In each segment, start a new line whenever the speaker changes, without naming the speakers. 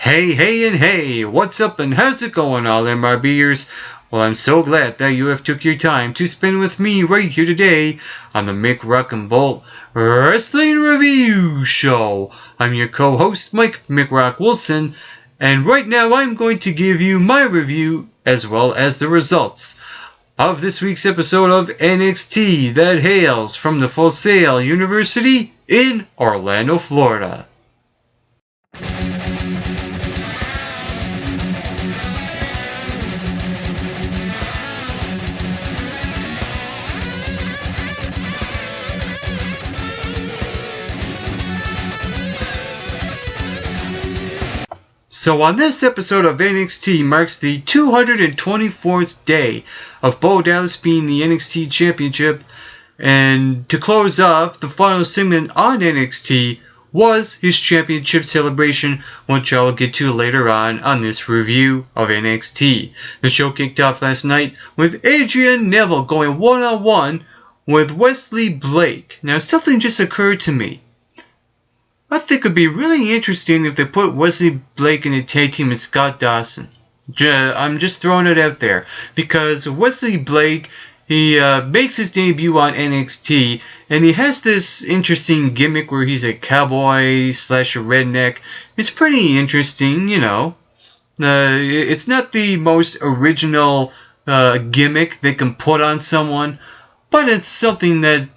Hey, what's up and how's it going, all MRBers? Well, I'm so glad that you have took your time to spend with me right here today on the Mick Rock and Bolt Wrestling Review Show. I'm your co-host, Mike Mick Rock Wilson, and right now I'm going to give you my review as well as the results of this week's episode of NXT that hails from the Full Sail University in Orlando, Florida. So on this episode of NXT marks the 224th day of Bo Dallas being the NXT Championship, and to close off, the final segment on NXT was his championship celebration, which I will get to later on this review of NXT. The show kicked off last night with Adrian Neville going one-on-one with Wesley Blake. Now something just occurred to me. I think it would be really interesting if they put Wesley Blake in a tag team with Scott Dawson. I'm just throwing it out there. Because Wesley Blake, he makes his debut on NXT, and he has this interesting gimmick where he's a cowboy slash a redneck. It's pretty interesting, you know. It's not the most original gimmick they can put on someone, but it's something that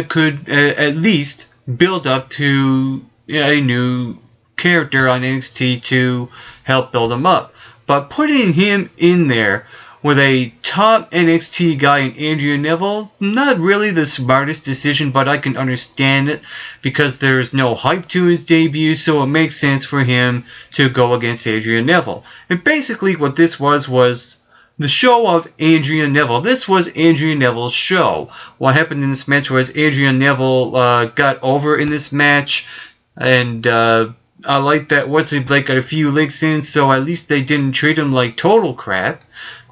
could at least build up to a new character on NXT to help build him up. But putting him in there with a top NXT guy in Adrian Neville, not really the smartest decision, but I can understand it because there's no hype to his debut, so it makes sense for him to go against Adrian Neville. And basically what this was the show of Adrian Neville. This was Adrian Neville's show. What happened in this match was Adrian Neville got over in this match, and I like that Wesley Blake got a few links in, so at least they didn't treat him like total crap.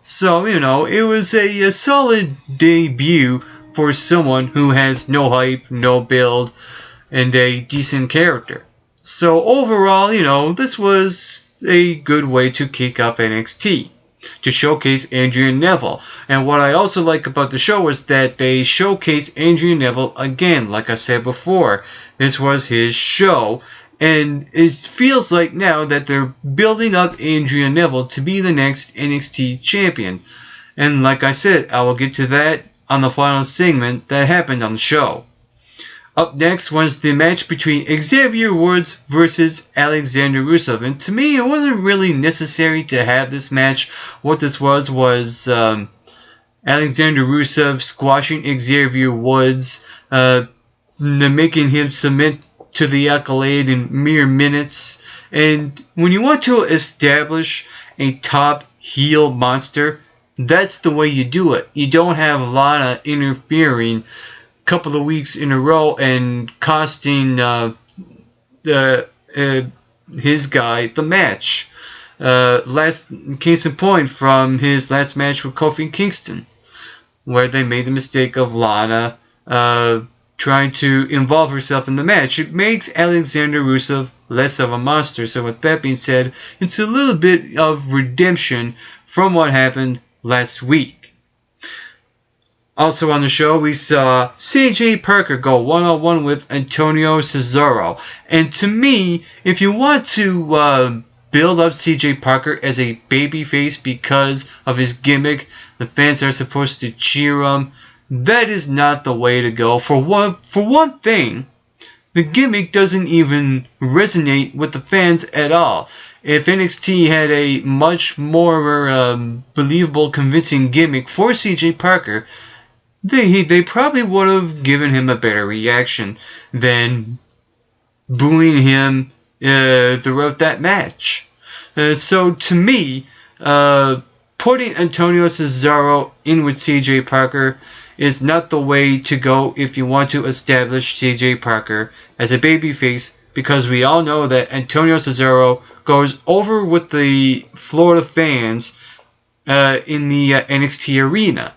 So, you know, it was a solid debut for someone who has no hype, no build, and a decent character. So overall, you know, this was a good way to kick off NXT, to showcase Adrian Neville. And what I also like about the show is that they showcase Adrian Neville again. Like I said before, this was his show, and it feels like now that they're building up Adrian Neville to be the next NXT champion. And like I said, I will get to that on the final segment that happened on the show. Up next was the match between Xavier Woods versus Alexander Rusev. And to me, it wasn't really necessary to have this match. What this was Alexander Rusev squashing Xavier Woods, making him submit to the accolade in mere minutes. And when you want to establish a top heel monster, that's the way you do it. You don't have Lana interfering couple of weeks in a row and costing his guy the match. Last case in point from his last match with Kofi Kingston, where they made the mistake of Lana trying to involve herself in the match. It makes Alexander Rusev less of a monster. So with that being said, it's a little bit of redemption from what happened last week. Also on the show, we saw CJ Parker go one-on-one with Antonio Cesaro. And to me, if you want to build up CJ Parker as a babyface because of his gimmick, the fans are supposed to cheer him, that is not the way to go. For one thing, the gimmick doesn't even resonate with the fans at all. If NXT had a much more believable, convincing gimmick for CJ Parker, they probably would have given him a better reaction than booing him throughout that match. So to me, putting Antonio Cesaro in with CJ Parker is not the way to go if you want to establish CJ Parker as a babyface, because we all know that Antonio Cesaro goes over with the Florida fans in the NXT arena,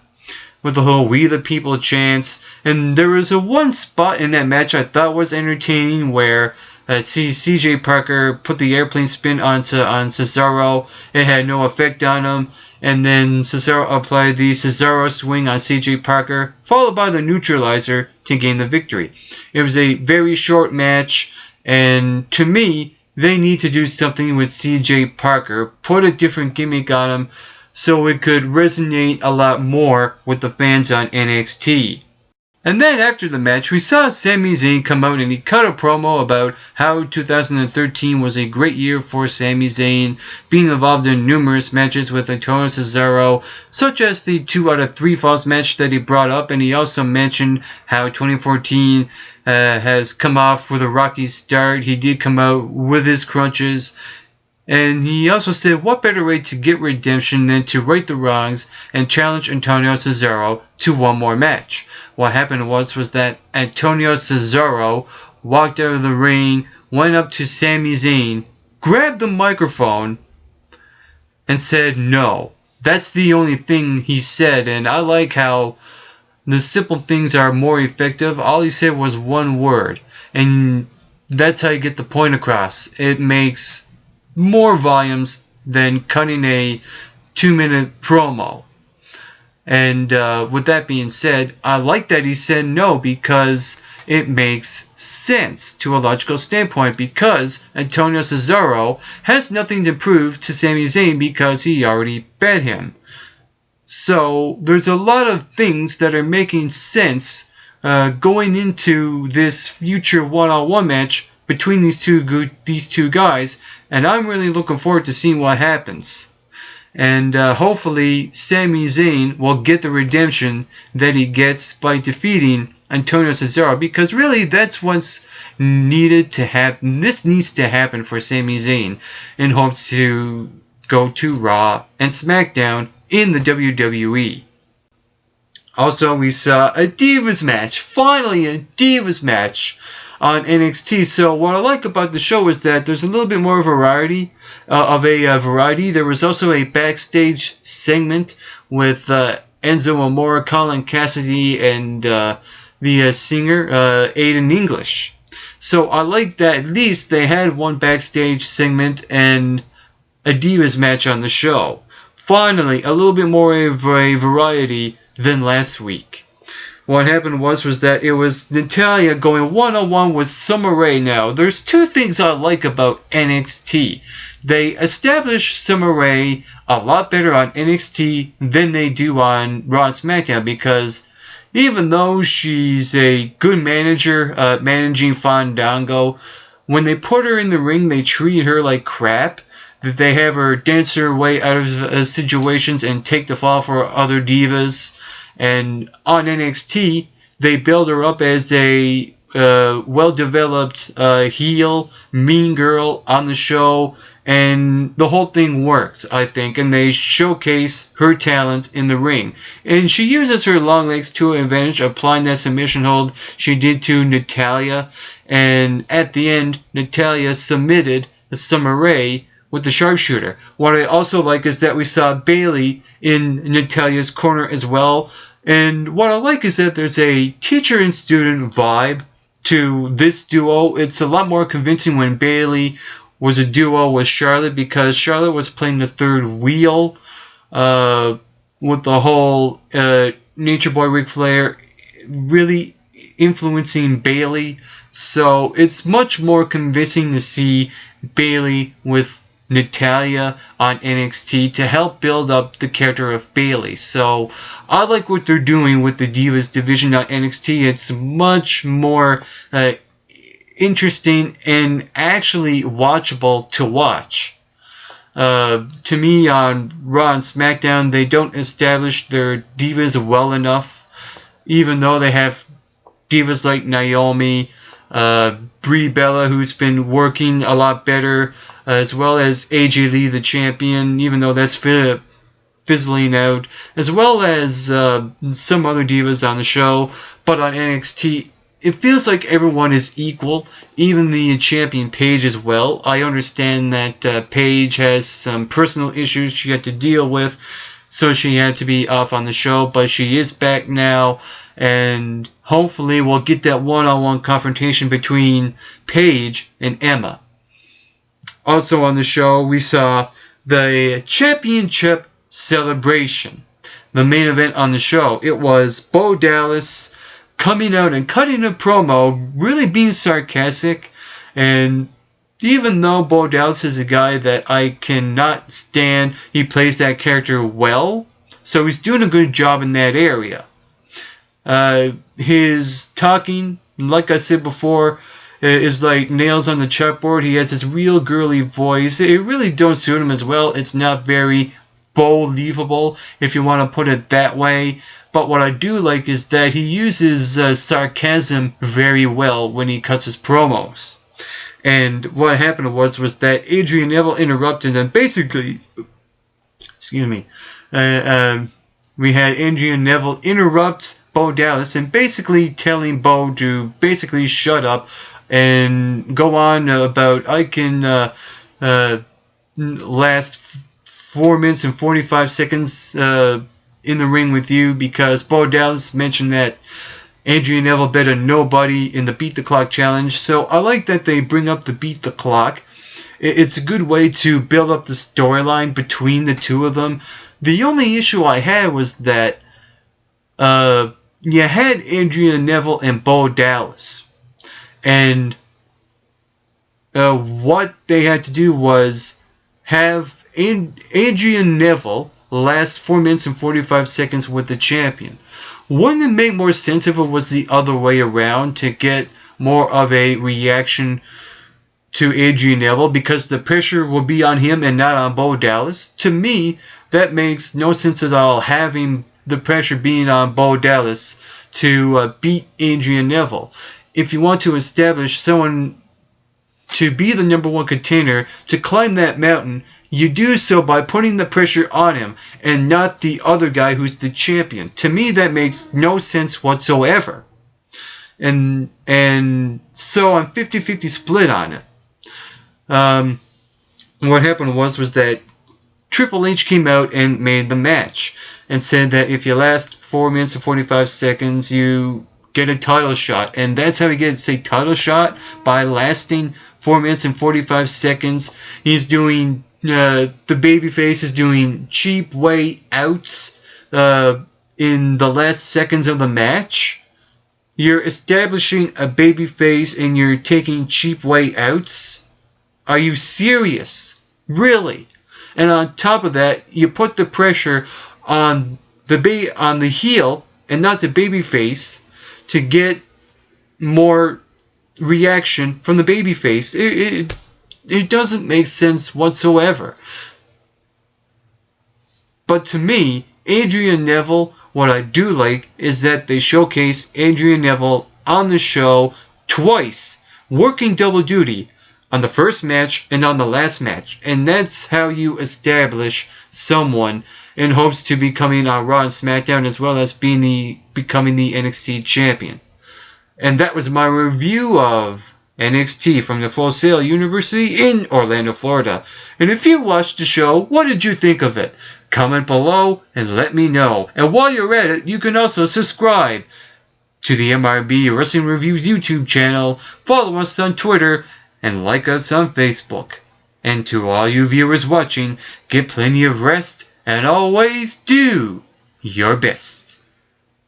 with the whole "We the People" chants. And there was one spot in that match I thought was entertaining where CJ Parker put the airplane spin on Cesaro. It had no effect on him. And then Cesaro applied the Cesaro swing on CJ Parker, followed by the neutralizer to gain the victory. It was a very short match, and to me, they need to do something with CJ Parker, put a different gimmick on him so it could resonate a lot more with the fans on NXT. And then after the match, we saw Sami Zayn come out and he cut a promo about how 2013 was a great year for Sami Zayn, being involved in numerous matches with Antonio Cesaro, such as the 2 out of 3 Falls match that he brought up, and he also mentioned how 2014 has come off with a rocky start. He did come out with his crunches. And he also said, what better way to get redemption than to right the wrongs and challenge Antonio Cesaro to one more match. What happened was that Antonio Cesaro walked out of the ring, went up to Sami Zayn, grabbed the microphone, and said no. That's the only thing he said, and I like how the simple things are more effective. All he said was one word, and that's how you get the point across. It makes more volumes than cutting a 2-minute promo. And with that being said, I like that he said no because it makes sense to a logical standpoint, because Antonio Cesaro has nothing to prove to Sami Zayn because he already bet him. So there's a lot of things that are making sense going into this future one-on-one match between these two guys, and I'm really looking forward to seeing what happens. And hopefully Sami Zayn will get the redemption that he gets by defeating Antonio Cesaro, because really that's what's needed to happen. This needs to happen for Sami Zayn in hopes to go to Raw and SmackDown in the WWE. Also, we saw a Divas match. Finally, a Divas match on NXT. So what I like about the show is that there's a little bit more variety. There was also a backstage segment with Enzo Amore, Colin Cassidy, and the singer Aiden English. So I like that at least they had one backstage segment and a Divas match on the show. Finally, a little bit more of a variety than last week. What happened was that it was Natalya going one-on-one with Summer Rae. Now, there's two things I like about NXT. They establish Summer Rae a lot better on NXT than they do on Raw and SmackDown, because even though she's a good manager, managing Fandango, when they put her in the ring, they treat her like crap. That they have her dance her way out of situations and take the fall for other divas. And on NXT, they build her up as a well-developed heel, mean girl on the show, and the whole thing works, I think, and they showcase her talent in the ring. And she uses her long legs to her advantage, applying that submission hold she did to Natalya, and at the end, Natalya submitted Summer Rae with the sharpshooter. What I also like is that we saw Bayley in Natalya's corner as well. And what I like is that there's a teacher and student vibe to this duo. It's a lot more convincing when Bayley was a duo with Charlotte, because Charlotte was playing the third wheel with the whole Nature Boy Ric Flair really influencing Bayley. So it's much more convincing to see Bayley with Natalya on NXT to help build up the character of Bayley. So I like what they're doing with the Divas division on NXT. It's much more interesting and actually watchable to watch. To me, on Raw and SmackDown, they don't establish their divas well enough, even though they have divas like Naomi, Brie Bella, who's been working a lot better, as well as AJ Lee, the champion, even though that's fizzling out, as well as some other divas on the show. But on NXT, it feels like everyone is equal, even the champion Paige as well. I understand that Paige has some personal issues she had to deal with, so she had to be off on the show, but she is back now. and hopefully we'll get that one-on-one confrontation between Paige and Emma. Also on the show, we saw the championship celebration. The main event on the show, it was Bo Dallas coming out and cutting a promo, really being sarcastic. And even though Bo Dallas is a guy that I cannot stand, he plays that character well, so he's doing a good job in that area. His talking, like I said before, is like nails on the chalkboard. He has this real girly voice. It really don't suit him as well. It's not very believable, if you want to put it that way. But what I do like is that he uses sarcasm very well when he cuts his promos. And what happened was that Adrian Neville interrupted and basically, we had Adrian Neville interrupt Bo Dallas and basically telling Bo to basically shut up and go on about I can last 4 minutes and 45 seconds in the ring with you, because Bo Dallas mentioned that Adrian Neville bet a nobody in the Beat the Clock challenge. So I like that they bring up the Beat the Clock. It's a good way to build up the storyline between the two of them. The only issue I had was that you had Adrian Neville and Bo Dallas, and what they had to do was have Adrian Neville last 4 minutes and 45 seconds with the champion. Wouldn't it make more sense if it was the other way around, to get more of a reaction to Adrian Neville, because the pressure will be on him and not on Bo Dallas? To me, that makes no sense at all, having the pressure being on Bo Dallas to beat Adrian Neville. If you want to establish someone to be the number one contender, to climb that mountain, you do so by putting the pressure on him and not the other guy who's the champion. To me, that makes no sense whatsoever. And so I'm 50-50 split on it. What happened was that Triple H came out and made the match and said that if you last 4 minutes and 45 seconds, you get a title shot. And that's how he gets a title shot, by lasting 4 minutes and 45 seconds. He's doing, the babyface is doing cheap way outs in the last seconds of the match. You're establishing a babyface and you're taking cheap way outs? Are you serious? Really? And on top of that, you put the pressure on the heel and not the babyface to get more reaction from the babyface. It doesn't make sense whatsoever. But to me, Adrian Neville, what I do like is that they showcase Adrian Neville on the show twice, working double duty on the first match and on the last match. And that's how you establish someone in hopes to becoming on Raw and SmackDown, as well as becoming the NXT champion. And that was my review of NXT from the Full Sail University in Orlando, Florida. And if you watched the show, what did you think of it? Comment below and let me know. And while you're at it, you can also subscribe to the MRB Wrestling Reviews YouTube channel, follow us on Twitter, and like us on Facebook. And to all you viewers watching, get plenty of rest and always do your best.